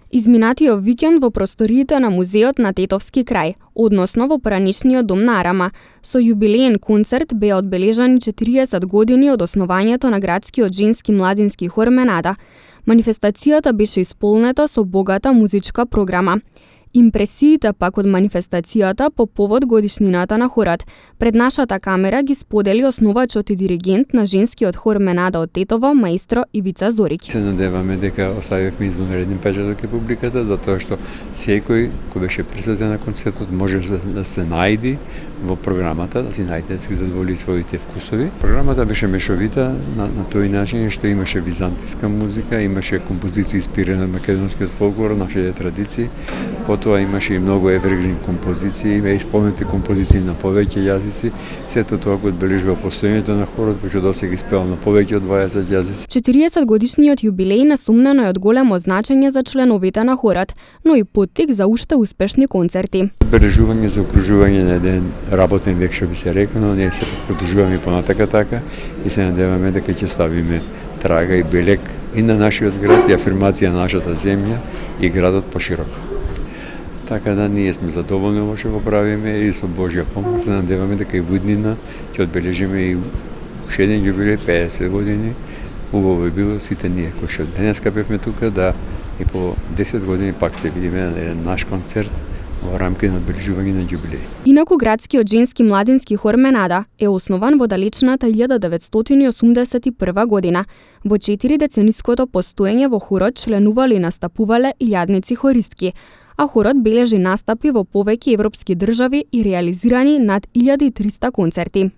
Изминатиот викенд во просториите на музеот на Тетовски крај, односно во поранишниот дом на Арама, со јубилеен концерт беа одбележани 40 години од основањето на градскиот женски младински хор Менада. Манифестацијата беше исполнета со богата музичка програма. Импресиите пак од манифестацијата по повод годишнината на хорот пред нашата камера ги сподели основачот и диригент на женскиот хор Менада од Тетово, маестро Ивица Зориќ. Се надеваме дека оставивме извонреден печаток кај публиката, затоа што секој кој беше присутен на концертот може да се најди во програмата, да си најде, да си задоволи своите вкусови. Програмата беше мешовита на тој начин што имаше византиска музика, имаше композиции инспирирани од македонскиот фолклор, нашите традиции. Потоа имаше и многу евергрин композиции, има исполнети композиции на повеќе јазици. Сето тоа го одбележува постоењето на хорот, кој што досега испева на повеќе од 20 јазици. 40 годишниот јубилеј несумнено е од големо значење за членовите на хорот, но и поттик за уште успешни концерти. Одбележување за окружување на еден работен век, што би се рекол, но ние се продолжуваме понатака така и се надеваме дека ќе ставиме трага и белег и на нашиот град и афирмација на нашата земја и градот пошироко. Така да ние сме задоволни во што го правиме и со Божја помош се надеваме дека и во иднина ќе одбележиме и уште еден јубилеј 50 години. Убаво би било сите ние кои што денеска бевме тука да и по 10 години пак се видиме на еден наш концерт во рамки на одбележување на јубилеј. Инаку градскиот женски младински хор Менада е основан во далечната 1981 година. Во 4-децениското постоење во хорот членувале и настапувале илјадници хористки, а хорот бележи настапи во повеќе европски држави и реализирани над 1300 концерти.